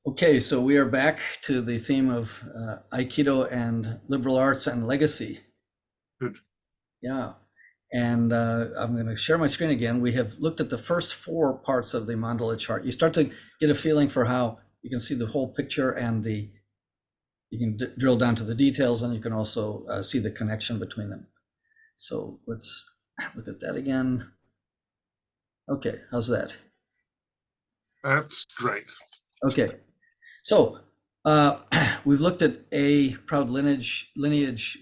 Okay, so we are back to the theme of Aikido and liberal arts and legacy. Good. Yeah, and I'm going to share my screen again. We have looked at the first four parts of the mandala chart. You start to get a feeling for how you can see the whole picture and you can drill down to the details, and you can also see the connection between them. So let's look at that again. Okay, how's that? That's great. Okay. So we've looked at A, proud lineage,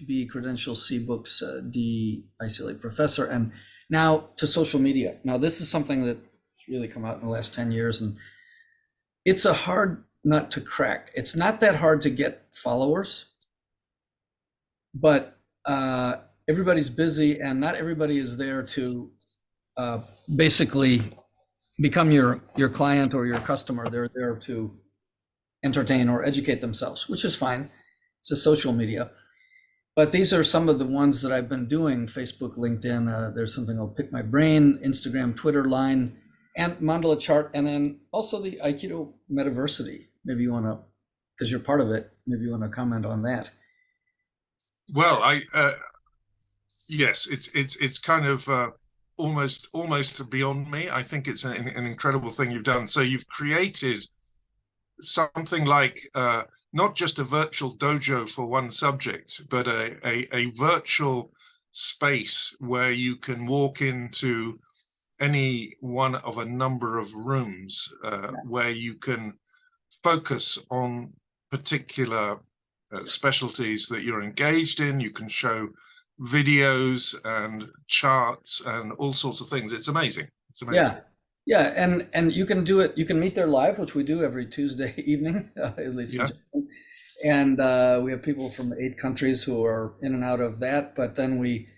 B, credentials, C, books, D, isolate professor, and now to social media. Now this is something that's really come out in the last 10 years, and it's a hard nut to crack. It's not that hard to get followers, but everybody's busy and not everybody is there to basically become your client or your customer. They're there to entertain or educate themselves, which is fine. It's a social media. But these are some of the ones that I've been doing: Facebook, LinkedIn, there's something called Pick My Brain, Instagram, Twitter, Line, and Mandala chart, and then also the Aikido Metaversity. Maybe you want to, because you're part of it, maybe you want to comment on that. Well, I yes, it's kind of almost beyond me. I think it's an incredible thing you've done. So you've created something like not just a virtual dojo for one subject, but a virtual space where you can walk into any one of a number of rooms where you can focus on particular specialties that you're engaged in. You can show videos and charts and all sorts of things. It's amazing. It's amazing. Yeah, yeah, and you can do it. You can meet there live, which we do every Tuesday evening, at least in Yeah. Japan. And we have people from 8 countries who are in and out of that. But then we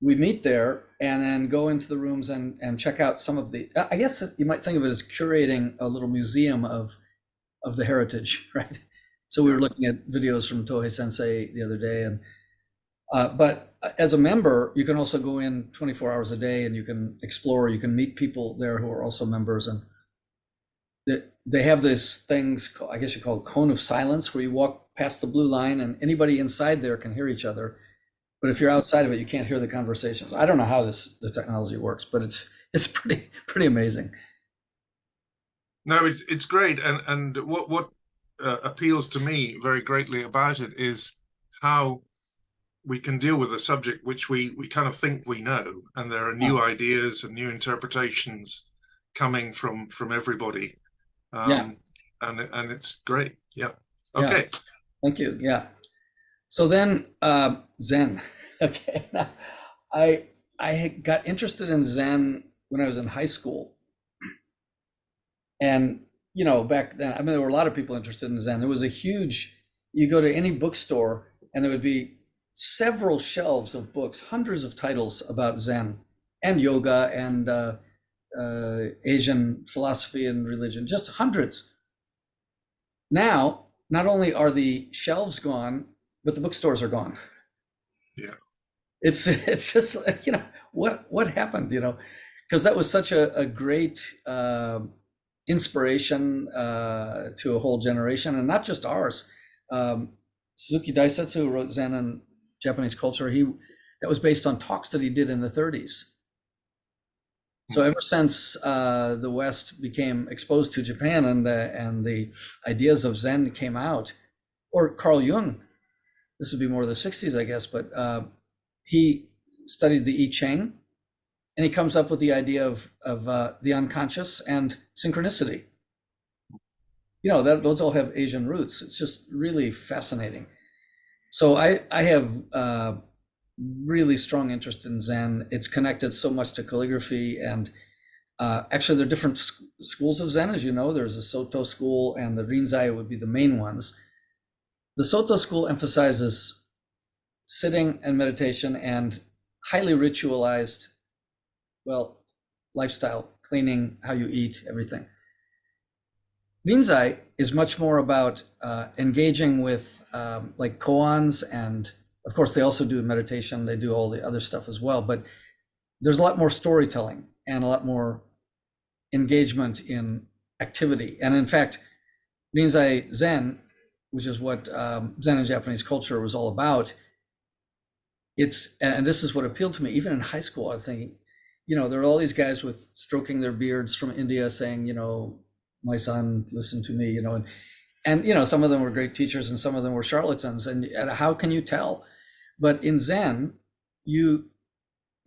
meet there and then go into the rooms and check out some of the. I guess you might think of it as curating a little museum of the heritage, right? So we were looking at videos from Tohei Sensei the other day, and but as a member, you can also go in 24 hours a day and you can explore. You can meet people there who are also members, and they have these things, I guess you call it cone of silence, where you walk past the blue line and anybody inside there can hear each other. But if you're outside of it, you can't hear the conversations. I don't know how the technology works, but it's pretty amazing. No, it's great, and what appeals to me very greatly about it is how we can deal with a subject which we kind of think we know, and there are Yeah, new ideas and new interpretations coming from everybody, yeah, um, and it's great. Yeah. yeah. Okay. Thank you. Yeah. So then Zen. Okay. Now, I got interested in Zen when I was in high school. And back then, I mean, there were a lot of people interested in Zen. There was a huge, you go to any bookstore and there would be several shelves of books, hundreds of titles about Zen and yoga and Asian philosophy and religion, just hundreds. Now, not only are the shelves gone, but the bookstores are gone. Yeah. It's just like, what happened, because that was such a great inspiration to a whole generation, and not just ours. Suzuki Daisetsu, who wrote Zen and Japanese Culture, that was based on talks that he did in the 30s. So ever since the West became exposed to Japan and the ideas of Zen came out, or Carl Jung, this would be more the 60s, I guess, but he studied the I Ching, and he comes up with the idea of the unconscious and synchronicity. Those all have Asian roots. It's just really fascinating. So I have really strong interest in Zen. It's connected so much to calligraphy, and actually there are different schools of Zen, as you know. There's the Soto school, and the Rinzai would be the main ones. The Soto school emphasizes sitting and meditation and highly ritualized, well, lifestyle, cleaning, how you eat, everything. Rinzai is much more about engaging with like koans, and of course they also do meditation. They do all the other stuff as well, but there's a lot more storytelling and a lot more engagement in activity. And in fact, Rinzai Zen, which is what Zen and Japanese culture was all about, and this is what appealed to me, even in high school, I think, there are all these guys with stroking their beards from India saying, my son, listen to me, and some of them were great teachers and some of them were charlatans. And how can you tell? But in Zen,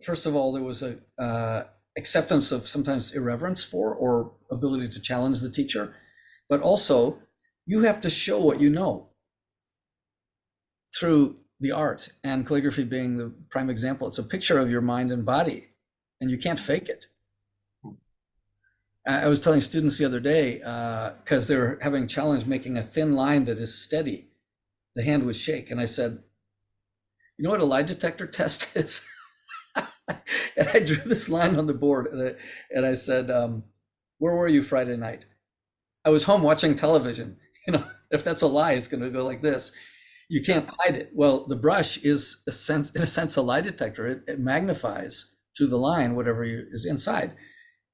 first of all, there was a acceptance of sometimes irreverence for or ability to challenge the teacher, but also you have to show what you know through the art, and calligraphy being the prime example. It's a picture of your mind and body, and you can't fake it. I was telling students the other day, because they're having a challenge making a thin line that is steady. The hand would shake, and I said, you know what a lie detector test is? And I drew this line on the board, and I said, where were you Friday night? I was home watching television. If that's a lie, it's going to go like this. You can't hide it. Well, the brush is, in a sense, a lie detector. It magnifies through the line whatever is inside,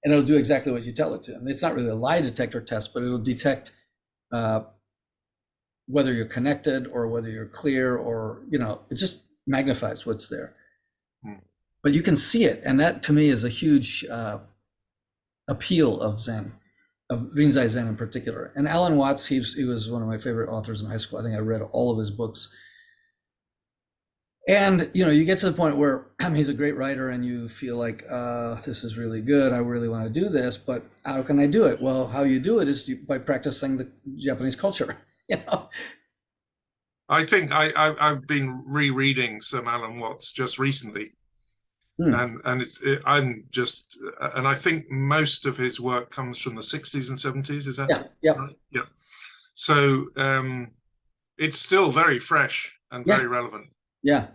and it'll do exactly what you tell it to. And it's not really a lie detector test, but it'll detect whether you're connected or whether you're clear, or it just magnifies what's there. But you can see it, and that to me is a huge appeal of Zen, of Rinzai Zen in particular. And Alan Watts, he was one of my favorite authors in high school. I think I read all of his books. And you get to the point where he's a great writer, and you feel like, this is really good. I really want to do this, but how can I do it? Well, how you do it is by practicing the Japanese culture. I think I've been rereading some Alan Watts just recently. And I think most of his work comes from the 60s and 70s. Is that yeah right? Yeah. So it's still very fresh and very relevant. Yeah,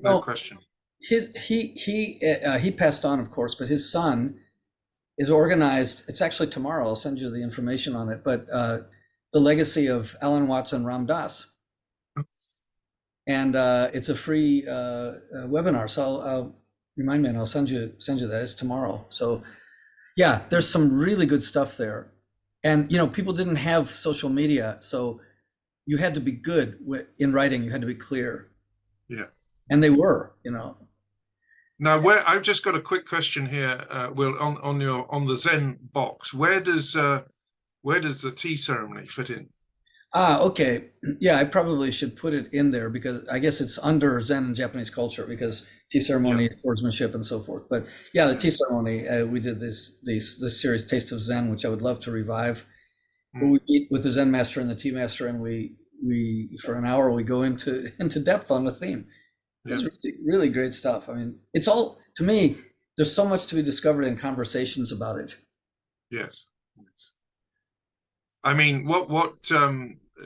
no question. He passed on, of course, but his son is organized. It's actually tomorrow. I'll send you the information on it. But the legacy of Alan Watts and Ram Dass, and it's a free webinar. So I'll remind me, and I'll send you that. It's tomorrow. So yeah, there's some really good stuff there. And people didn't have social media, so you had to be good in writing. You had to be clear. Yeah. And they were. Now, I've just got a quick question here, Will, on the Zen box. Where does the tea ceremony fit in? Okay. Yeah, I probably should put it in there, because I guess it's under Zen and Japanese culture, because tea ceremony, swordsmanship, and so forth. But yeah, the tea ceremony, we did this series, Taste of Zen, which I would love to revive. We meet with the Zen master and the tea master, and we for an hour we go into depth on the theme. It's really, really great stuff. I mean, it's all, to me, there's so much to be discovered in conversations about it. Yes. I mean, what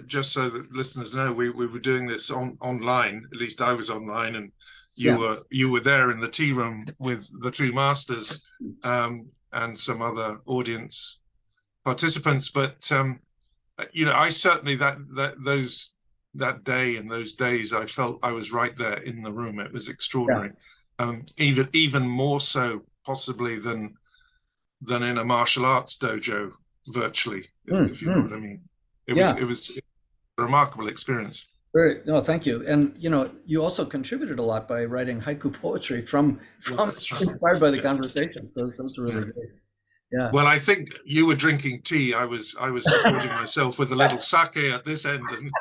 just so that listeners know, we were doing this online. At least I was online, and you were there in the tea room with the two masters and some other audience participants. But I certainly that day and those days, I felt I was right there in the room. It was extraordinary, even more so possibly than in a martial arts dojo virtually, if you know what I mean. It was a remarkable experience. No, thank you. And you also contributed a lot by writing haiku poetry from inspired by the conversation. So those were really great. Yeah. Well, I think you were drinking tea. I was supporting myself with a little sake at this end, and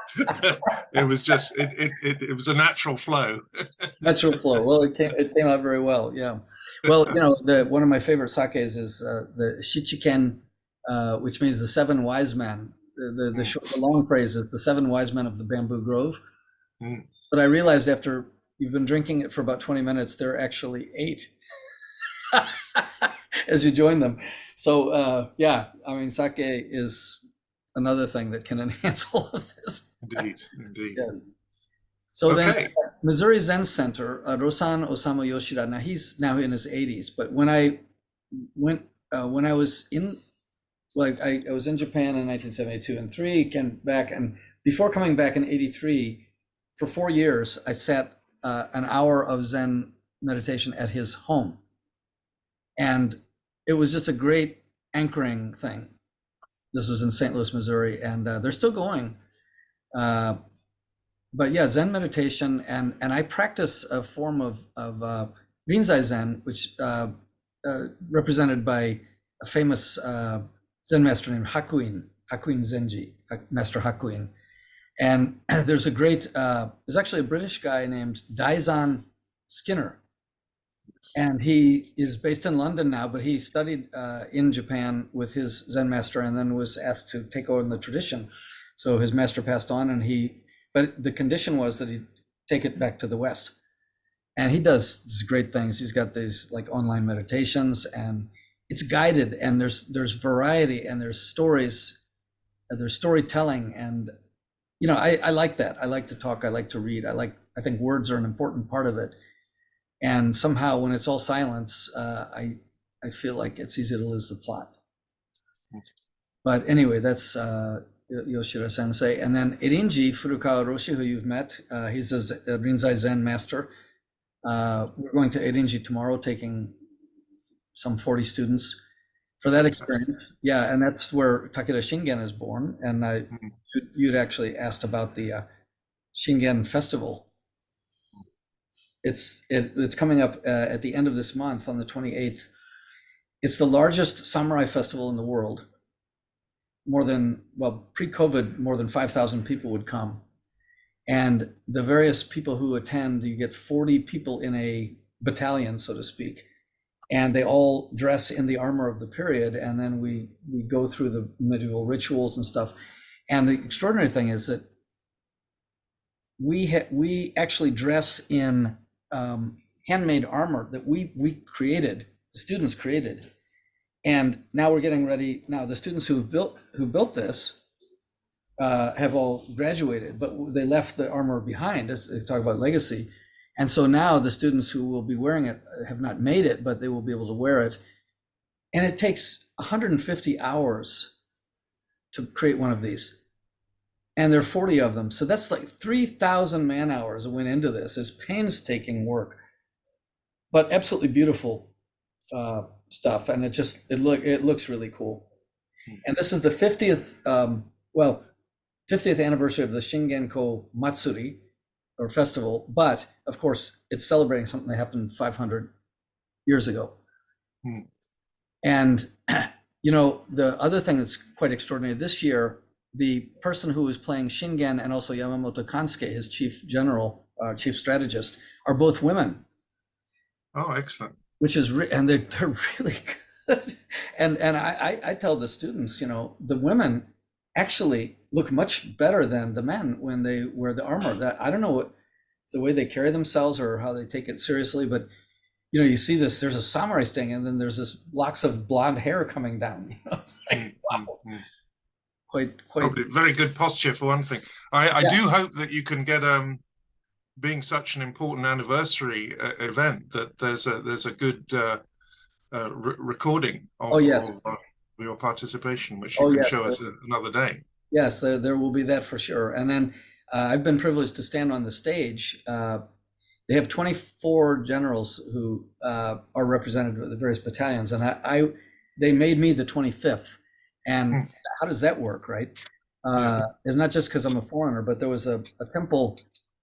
it was just it was a natural flow. Natural flow. Well, it came out very well. Yeah. Well, one of my favorite sakes is the Shichiken, which means the seven wise men. The long phrase is the seven wise men of the bamboo grove. But I realized after you've been drinking it for about 20 minutes, there are actually 8 as you join them. So yeah, I mean, sake is another thing that can enhance all of this. Indeed. Yes. So then Missouri Zen Center, Rosan Osamu Yoshida, now he's now in his 80s, but when I was in, I was in Japan in 1972 and 3, came back, and before coming back in 83, for 4 years, I sat an hour of Zen meditation at his home. And it was just a great anchoring thing. This was in St. Louis, Missouri, and they're still going. Uh, but yeah, Zen meditation, and I practice a form of Rinzai Zen, which represented by a famous Zen master named Hakuin Zenji, Master Hakuin. And there's there's actually a British guy named Daizan Skinner, and he is based in London now, but he studied in Japan with his Zen master and then was asked to take over the tradition. So his master passed on, but the condition was that he take it back to the West. And he does these great things. He's got these like online meditations, and it's guided, and there's variety, and there's stories, and there's storytelling, and I like that. I like to talk. I like to read. I think words are an important part of it. And somehow, when it's all silence, I feel like it's easy to lose the plot. But anyway, that's Yoshida Sensei. And then Irinji Furukawa Roshi, who you've met, he's a Rinzai Zen master. We're going to Irinji tomorrow, taking some 40 students for that experience. Yeah, and that's where Takeda Shingen is born. And you'd actually asked about the Shingen Festival. It's coming up at the end of this month on the 28th. It's the largest samurai festival in the world. Pre-COVID, more than 5,000 people would come. And the various people who attend, you get 40 people in a battalion, so to speak. And they all dress in the armor of the period. And then we go through the medieval rituals and stuff. And the extraordinary thing is that we actually dress in handmade armor that we created, the students created. And now we're getting ready. Now the students who built this have all graduated, but they left the armor behind, as they talk about legacy. And so now the students who will be wearing it have not made it, but they will be able to wear it. And it takes 150 hours to create one of these. And there are 40 of them. So that's like 3,000 man hours that went into this. It's painstaking work, but absolutely beautiful stuff. And it looks really cool. And this is the 50th, 50th anniversary of the Shingenko Matsuri, or festival, but of course it's celebrating something that happened 500 years ago. And the other thing that's quite extraordinary this year, the person who is playing Shingen and also Yamamoto Kansuke, his chief general, chief strategist, are both women. Oh, excellent. Which is, and they're really good. And I tell the students, the women actually look much better than the men when they wear the armor. That I don't know what it's the way they carry themselves or how they take it seriously, but you see this, there's a samurai sting, and then there's this locks of blonde hair coming down. It's like, wow. Quite probably very good posture for one thing. I do hope that you can get being such an important anniversary event, that there's a good recording of your participation, which you can show us another day. Yes, there will be that for sure. And then I've been privileged to stand on the stage. They have 24 generals who are represented with the various battalions, and they made me the 25th. And how does that work, right? It's not just because I'm a foreigner, but there was a temple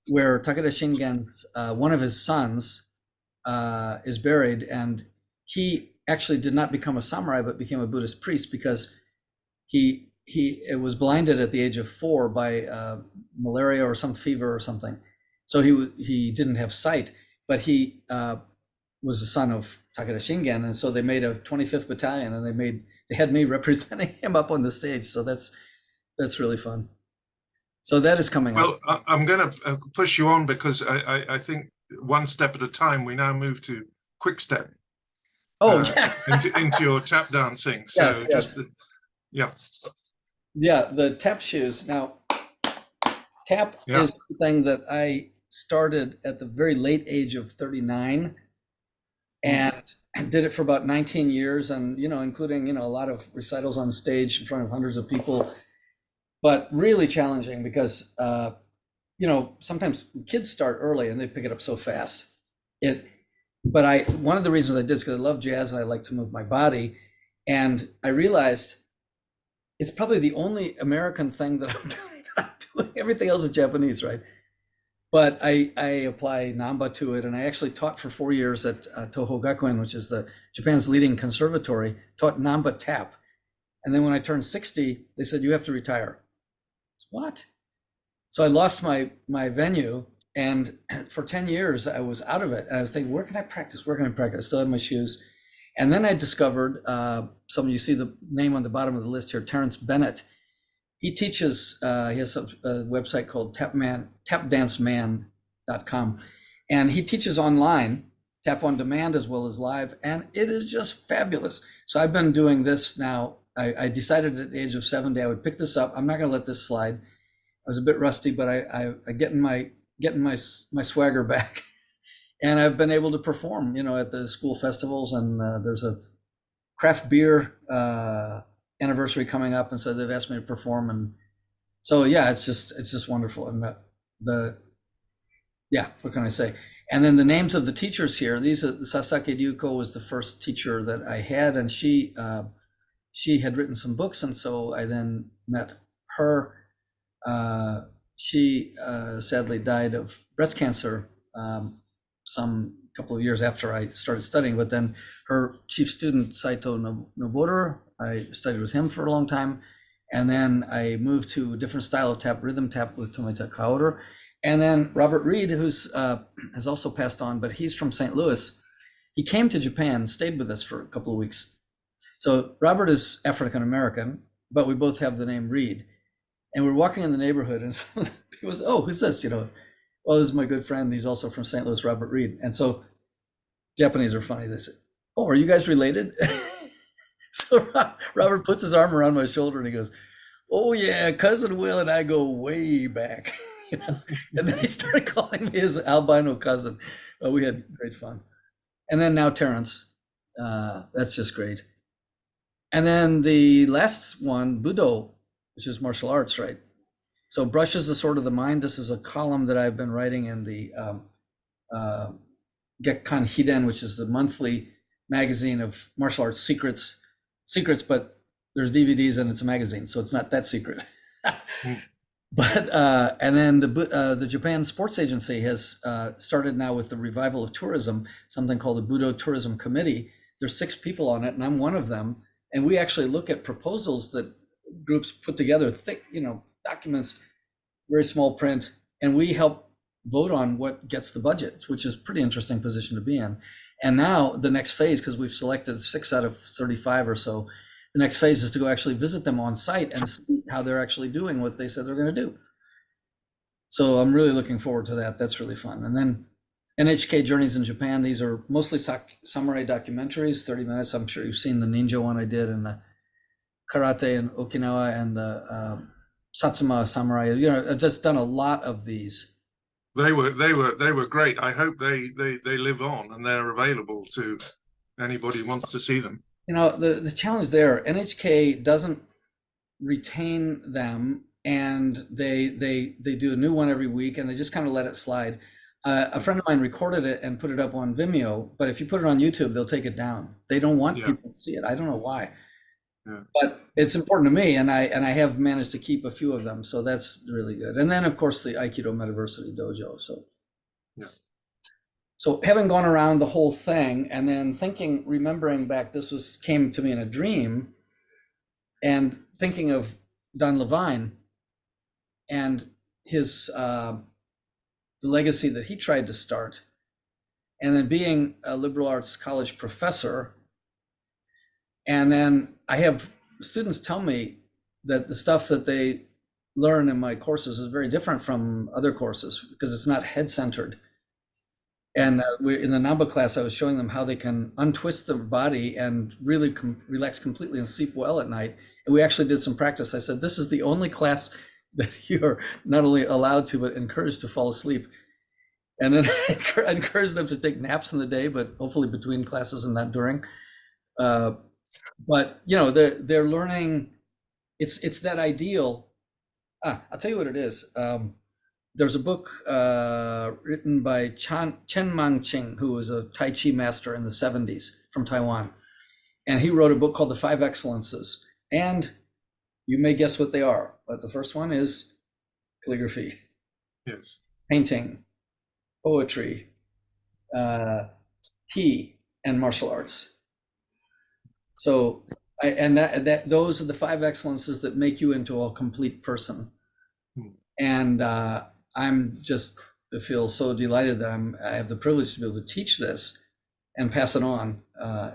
where Takeda Shingen's one of his sons is buried, and he actually did not become a samurai, but became a Buddhist priest because he was blinded at the age of 4 by malaria or some fever or something. So he didn't have sight, but he was the son of Takeda Shingen, and so they made a 25th battalion, and they had me representing him up on the stage. So that's really fun. So that is coming up. Well, I'm going to push you on, because I think one step at a time. We now move to quick step. Oh, into your tap dancing. So yes. The tap shoes. Now, tap is something that I started at the very late age of 39, and I did it for about 19 years, and including a lot of recitals on stage in front of hundreds of people, but really challenging because sometimes kids start early and they pick it up so fast. But one of the reasons I did is because I love jazz and I like to move my body, and I realized it's probably the only American thing that I'm doing. I'm doing. Everything else is Japanese, right? But I apply Namba to it, and I actually taught for 4 years at Toho Gakuen, which is the Japan's leading conservatory, taught Namba tap. And then when I turned 60, they said, you have to retire. What? So I lost my venue, and for 10 years I was out of it. And I was thinking, where can I practice? Where can I practice? I still have my shoes. And then I discovered you see the name on the bottom of the list here, Terrence Bennett. He teaches, he has a website called tapdanceman.com. And he teaches online, tap on demand as well as live. And it is just fabulous. So I've been doing this now. I decided at the age of 70, I would pick this up. I'm not going to let this slide. I was a bit rusty, but I getting my swagger back. And I've been able to perform, at the school festivals, and there's a craft beer anniversary coming up, and so they've asked me to perform, and so yeah, it's just wonderful. And what can I say? And then the names of the teachers here. Sasaki Ryuko was the first teacher that I had, and she had written some books, and so I then met her. She sadly died of breast cancer some couple of years after I started studying, but then her chief student, Saito Noboru, I studied with him for a long time. And then I moved to a different style of tap, rhythm tap with Tomita Kaoru. And then Robert Reed, who's has also passed on, but he's from St. Louis. He came to Japan, stayed with us for a couple of weeks. So Robert is African-American, but we both have the name Reed. And we're walking in the neighborhood, and some people say, oh, who's this? Well, this is my good friend. He's also from St. Louis, Robert Reed. And so Japanese are funny. They say, oh, are you guys related? So Robert puts his arm around my shoulder and he goes, oh yeah, cousin Will and I go way back. And then he started calling me his albino cousin. We had great fun. And then now Terrence, that's just great. And then the last one, Budo, which is martial arts, right? So Brushes the Sword of the Mind. This is a column that I've been writing in the Gekkan Hiden, which is the monthly magazine of martial arts secrets, but there's DVDs and it's a magazine, so it's not that secret. But and then the Japan Sports Agency has started now with the revival of tourism, something called the Budo Tourism Committee. There's 6 people on it, and I'm one of them. And we actually look at proposals that groups put together, thick, documents, very small print, and we help vote on what gets the budget, which is a pretty interesting position to be in. And now the next phase, because we've selected 6 out of 35 or so, the next phase is to go actually visit them on site and see how they're actually doing what they said they're going to do. So I'm really looking forward to that. That's really fun. And then NHK Journeys in Japan. These are mostly samurai documentaries, 30 minutes. I'm sure you've seen the ninja one I did, and the karate in Okinawa, and the Satsuma samurai. I've just done a lot of these. They were great. I hope they live on and they're available to anybody who wants to see them. The challenge there, NHK doesn't retain them, and they do a new one every week, and they just kind of let it slide. A friend of mine recorded it and put it up on Vimeo, but if you put it on YouTube, they'll take it down. They don't want people to see it. I don't know why. Yeah. But it's important to me, and I have managed to keep a few of them, so that's really good. And then, of course, the Aikido Metaversity Dojo. So having gone around the whole thing, and then remembering back, came to me in a dream, and thinking of Don Levine and his the legacy that he tried to start, and then being a liberal arts college professor. And then I have students tell me that the stuff that they learn in my courses is very different from other courses because it's not head-centered. And in the Namba class, I was showing them how they can untwist their body and really relax completely and sleep well at night. And we actually did some practice. I said, this is the only class that you're not only allowed to, but encouraged to fall asleep. And then I encouraged them to take naps in the day, but hopefully between classes and not during. But they're learning. It's that ideal. I'll tell you what it is. There's a book written by Chen Mangqing, who was a Tai Chi master in the 70s from Taiwan, and he wrote a book called The Five Excellences. And You may guess what they are, but the first one is calligraphy, Yes. painting, poetry, uh, tea, and martial arts. So, and that those are the five excellences that make you into a complete person. Hmm. And I'm just feel so delighted that I have the privilege to be able to teach this and pass it on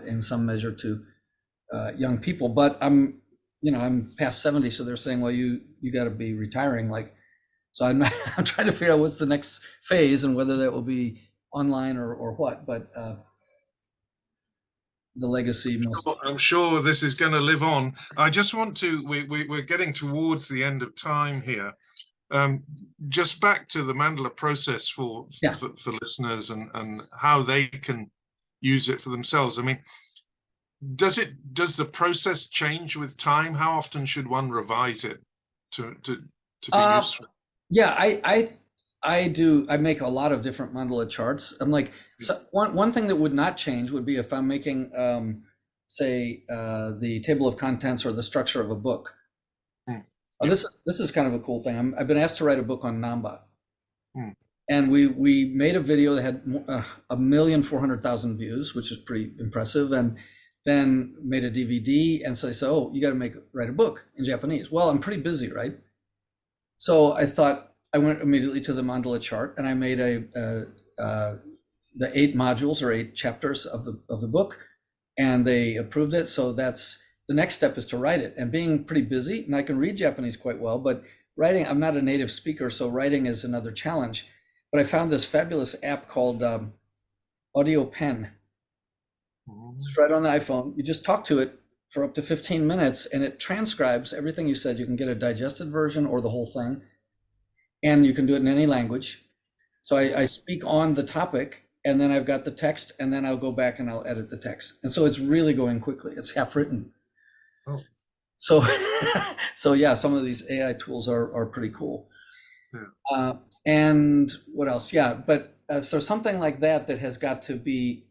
in some measure to young people. But I'm past 70, so they're saying, well, you got to be retiring. Like, so I'm I'm trying to figure out what's the next phase and whether that will be online or what. But the legacy Well, must. I'm sure this is going to live on. I just want to, we're getting towards the end of time here. Just back to the Mandala process Yeah. for listeners and how they can use it for themselves. I mean, does the process change with time? How often should one revise it to be Uh, useful? yeah, I do. I make a lot of different mandala charts. I'm like, so one thing that would not change would be if I'm making, say, the table of contents or the structure of a book. Mm. Oh, Yeah. this is kind of a cool thing. I've been asked to write a book on Namba, Mm. and we made a video that had 1,400,000 views, which is pretty impressive, and then made a DVD. And so they said, "Oh, you got to write a book in Japanese." Well, I'm pretty busy, right? So I thought I went immediately to the mandala chart, and I made the 8 modules or 8 chapters of the book, and they approved it. So that's the next step, is to write it. And being pretty busy, and I can read Japanese quite well, but writing, I'm not a native speaker, so writing is another challenge. But I found this fabulous app called Audio Pen. It's right on the iPhone. You just talk to it for up to 15 minutes, and it transcribes everything you said. You can get a digested version or the whole thing, and you can do it in any language. So I speak on the topic, and then I've got the text, and then I'll go back and I'll edit the text. And so it's really going quickly. It's half written. Oh, So, so yeah, some of these AI tools are pretty cool. yeah. And what else? Yeah, but so something like that has got to be,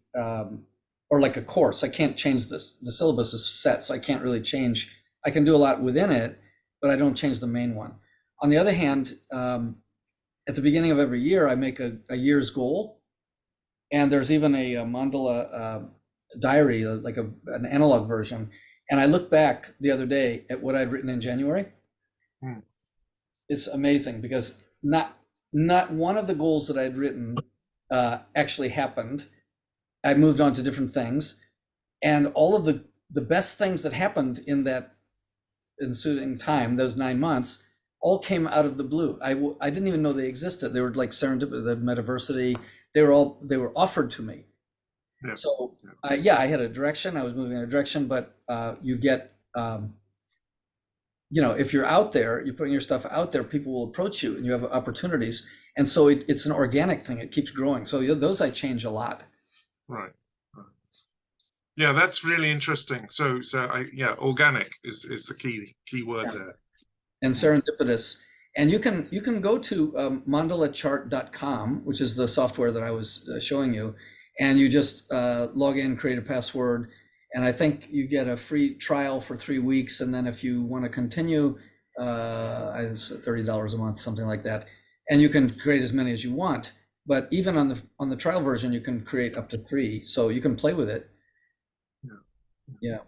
or like a course. I can't change this. The syllabus is set, so I can't really change. I can do a lot within it, but I don't change the main one. On the other hand, at the beginning of every year, I make a year's goal, and there's even a mandala diary, like an analog version. And I look back the other day at what I'd written in January. Mm. It's amazing because not one of the goals that I'd written actually happened. I moved on to different things, and all of the best things that happened in that ensuing time, those 9 months, all came out of the blue. I didn't even know they existed. They were like serendipity, the metaversity. They were offered to me. Yeah. So yeah, I had a direction. I was moving in a direction, but you get, if you're out there, you're putting your stuff out there, people will approach you, and you have opportunities. And so it's an organic thing. It keeps growing. So those I change a lot. Right. Right. Yeah, that's really interesting. So organic is the key word Yeah. there. And serendipitous. And you can go to mandalachart.com, which is the software that I was showing you, and you just log in, create a password, and I think you get a free trial for 3 weeks. And then if you want to continue, it's $30 a month, something like that, and you can create as many as you want. But even on the trial version, you can create up to 3, so you can play with it. Yeah.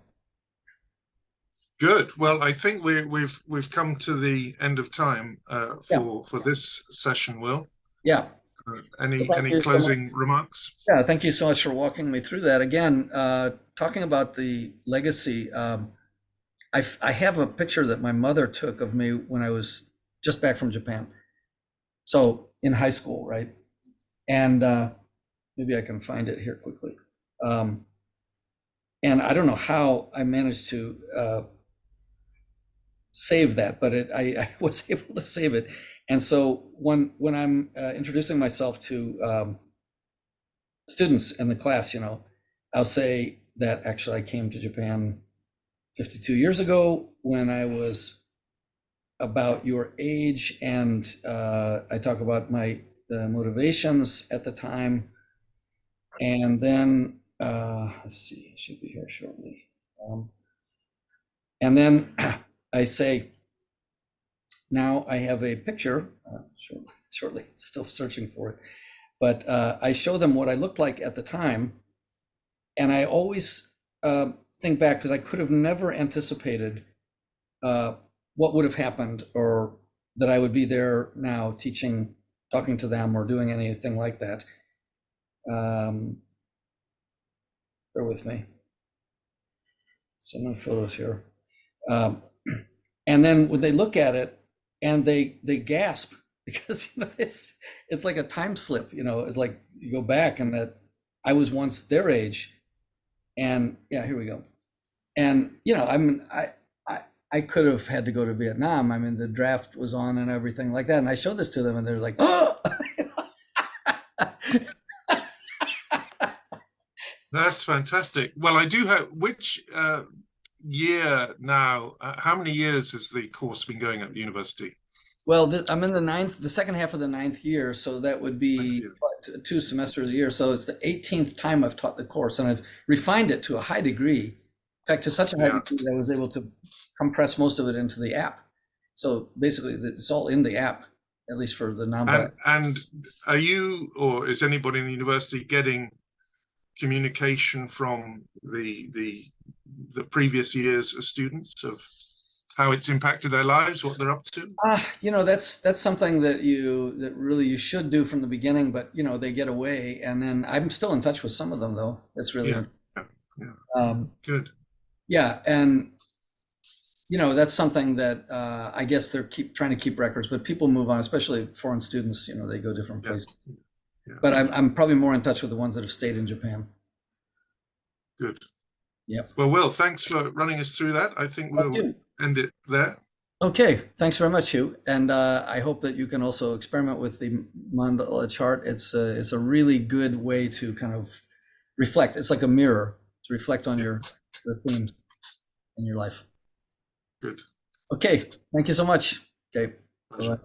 Good. Well, I think we've come to the end of time Yeah. for this session, Will. Yeah. Any Well, thank you so much. closing remarks? Yeah, thank you so much for walking me through that. Again, talking about the legacy, I have a picture that my mother took of me when I was just back from Japan. So in high school, right? And maybe I can find it here quickly. And I don't know how I managed to save that, but I was able to save it. And so when I'm introducing myself to students in the class, I'll say that actually I came to Japan 52 years ago when I was about your age, and I talk about my motivations at the time. And then let's see, it should be here shortly. And then I say, now I have a picture, shortly, still searching for it, but I show them what I looked like at the time. And I always think back, because I could have never anticipated what would have happened, or that I would be there now teaching, talking to them, or doing anything like that. Bear with me. So many photos here. And then when they look at it and they gasp, because it's like a time slip, it's like you go back and that I was once their age. And yeah, here we go. And I could have had to go to Vietnam. I mean, the draft was on and everything like that. And I showed this to them and they're like, oh. That's fantastic. Well, I do have, which year now, how many years has the course been going at the university? Well, I'm in the second half of the 9th year. So that would be 2 semesters a year. So it's the 18th time I've taught the course, and I've refined it to a high degree. In fact, to such a high degree that I was able to compress most of it into the app. So basically it's all in the app, at least for the non-black. And are you, or is anybody in the university getting communication from the previous years of students of how it's impacted their lives, what they're up to? That's something that really you should do from the beginning, but they get away, and then I'm still in touch with some of them, though. That's really good. Yeah, and that's something that I guess they're trying to keep records, but people move on, especially foreign students. They go different places. But I'm probably more in touch with the ones that have stayed in Japan. Good. Yeah. Well, Will, thanks for running us through that. I think we'll end it there. Okay. Thanks very much, Hugh. And I hope that you can also experiment with the mandala chart. It's a really good way to kind of reflect. It's like a mirror to reflect on the themes in your life. Good. Okay. Thank you so much. Okay. Bye.